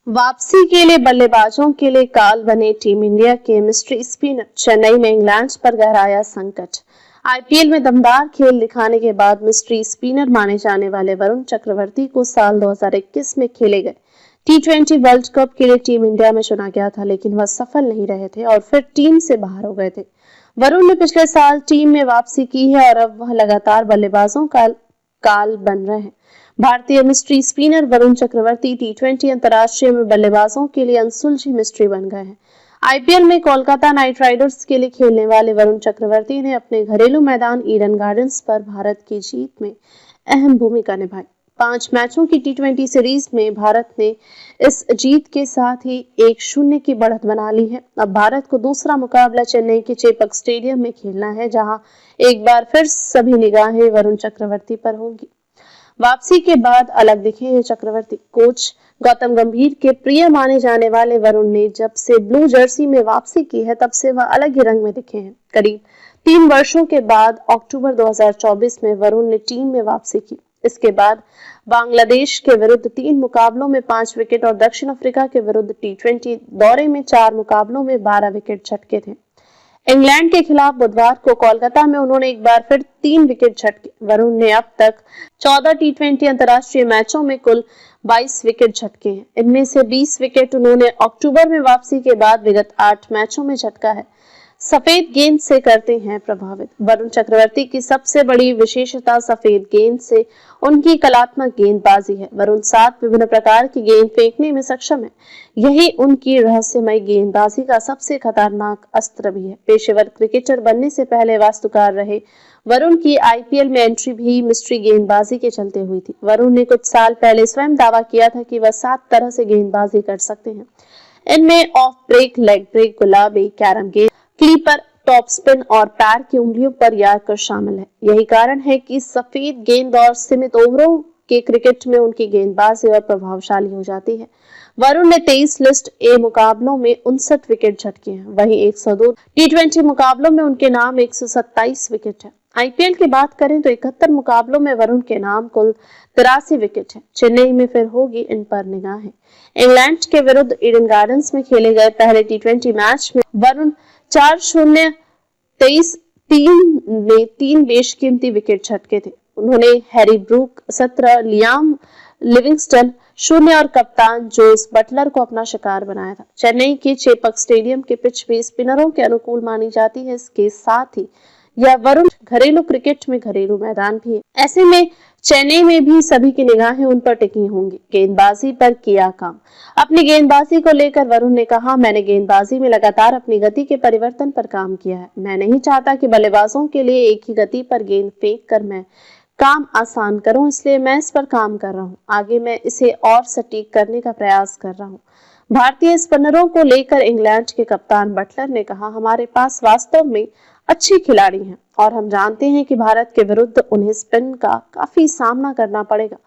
वापसी के लिए बल्लेबाजों के लिए काल बने टीम इंडिया के मिस्ट्री स्पिनर। चेन्नई में इंग्लैंड पर गहराया संकट। आईपीएल में दमदार खेल दिखाने के बाद मिस्ट्री स्पिनर माने जाने वाले वरुण चक्रवर्ती को साल 2021 में खेले गए T20 वर्ल्ड कप के लिए टीम इंडिया में चुना गया था, लेकिन वह सफल नहीं रहे थे और फिर टीम से बाहर हो गए थे। वरुण ने पिछले साल टीम में वापसी की है और अब वह लगातार बल्लेबाजों का काल बन रहे हैं। भारतीय mystery spinner Varun Chakravarthy T20 अंतर्राष्ट्रीय में बल्लेबाजों के लिए अनसुलझी मिस्ट्री बन गए हैं। आईपीएल में कोलकाता नाइट राइडर्स के लिए खेलने वाले वरुण चक्रवर्ती ने अपने घरेलू मैदान ईडन गार्डन्स पर भारत की जीत में अहम भूमिका निभाई। 5 मैचों की T20 सीरीज में भारत ने इस जीत के साथ ही 1-0 की बढ़त बना ली है। अब भारत को दूसरा मुकाबला चेन्नई के चेपक स्टेडियम में खेलना है, जहां एक बार फिर सभी निगाहें वरुण चक्रवर्ती पर होंगी। वापसी के बाद अलग दिखे हैं चक्रवर्ती। कोच गौतम गंभीर के प्रिय माने जाने वाले वरुण ने जब से ब्लू जर्सी में वापसी की है, तब से वह अलग ही रंग में दिखे हैं। करीब 3 वर्षों के बाद अक्टूबर 2024 में वरुण ने टीम में वापसी की। इसके बाद बांग्लादेश के विरुद्ध 3 मुकाबलों में 5 विकेट और दक्षिण अफ्रीका के विरुद्ध T20 दौरे में 4 मुकाबलों में 12 विकेट झटके थे। इंग्लैंड के खिलाफ बुधवार को कोलकाता में उन्होंने एक बार फिर 3 विकेट झटके। वरुण ने अब तक 14 T20 अंतर्राष्ट्रीय मैचों में कुल 22 विकेट झटके हैं। इनमें से 20 विकेट उन्होंने अक्टूबर में वापसी के बाद विगत 8 मैचों में झटका है। सफेद गेंद से करते हैं प्रभावित। वरुण चक्रवर्ती की सबसे बड़ी विशेषता सफेद गेंद से उनकी कलात्मक गेंदबाजी है। वरुण 7 विभिन्न प्रकार की गेंद फेंकने में सक्षम है। यही उनकी रहस्यमय गेंदबाजी का सबसे खतरनाक अस्त्र भी है। पेशेवर क्रिकेटर बनने से पहले वास्तुकार रहे वरुण की आईपीएल में एंट्री भी मिस्ट्री गेंदबाजी के चलते हुई थी। वरुण ने कुछ साल पहले स्वयं दावा किया था कि वह 7 तरह से गेंदबाजी कर सकते हैं। इनमें ऑफ ब्रेक, लेग ब्रेक, गुलाबी, कैरम गेंद, क्लीपर, टॉप स्पिन और पैर की उंगलियों पर यार्कर शामिल है। यही कारण है कि सफेद गेंद और सीमित ओवरों के क्रिकेट में उनकी गेंदबाजी और प्रभावशाली हो जाती है। वरुण ने 23 लिस्ट ए मुकाबलों में 59 विकेट झटके हैं। वहीं 102 T20 मुकाबलों में उनके नाम 127 विकेट है। आईपीएल की बात करें तो 71 मुकाबलों में वरुण के नाम कुल 83 विकेट है। चेन्नई में फिर होगी इन पर निगाहें। इंग्लैंड के विरुद्ध ईडन गार्डन्स में खेले गए पहले T20 मैच में वरुण 4-0-23-3 में 3 बेशकीमती विकेट झटके थे। उन्होंने हैरी ब्रूक 17, लियाम लिविंगस्टन 0 और कप्तान जोस बटलर को अपना शिकार बनाया था। चेन्नई के चेपक स्टेडियम की पिच भी स्पिनरों के अनुकूल मानी जाती है। इसके साथ ही यह वरुण घरेलू क्रिकेट में घरेलू मैदान भी है। ऐसे में चेन्नई में भी सभी की निगाहें उन पर टिकी होंगी। गेंदबाजी पर किया काम। अपनी गेंदबाजी को लेकर वरुण ने कहा, मैंने गेंदबाजी में लगातार अपनी गति के परिवर्तन पर काम किया है। मैं नहीं चाहता कि बल्लेबाजों के लिए एक ही गति पर गेंद फेंक कर मैं काम आसान करूं, इसलिए मैं इस पर काम कर रहा हूं। आगे मैं इसे और सटीक करने का प्रयास कर रहा हूं। भारतीय स्पिनरों को लेकर इंग्लैंड के कप्तान बटलर ने कहा, हमारे पास वास्तव में अच्छे खिलाड़ी हैं और हम जानते हैं कि भारत के विरुद्ध उन्हें स्पिन का काफी सामना करना पड़ेगा।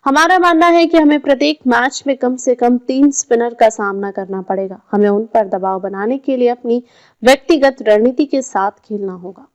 हमारा मानना है कि हमें प्रत्येक मैच में कम से कम 3 स्पिनर का सामना करना पड़ेगा। हमें उन पर दबाव बनाने के लिए अपनी व्यक्तिगत रणनीति के साथ खेलना होगा।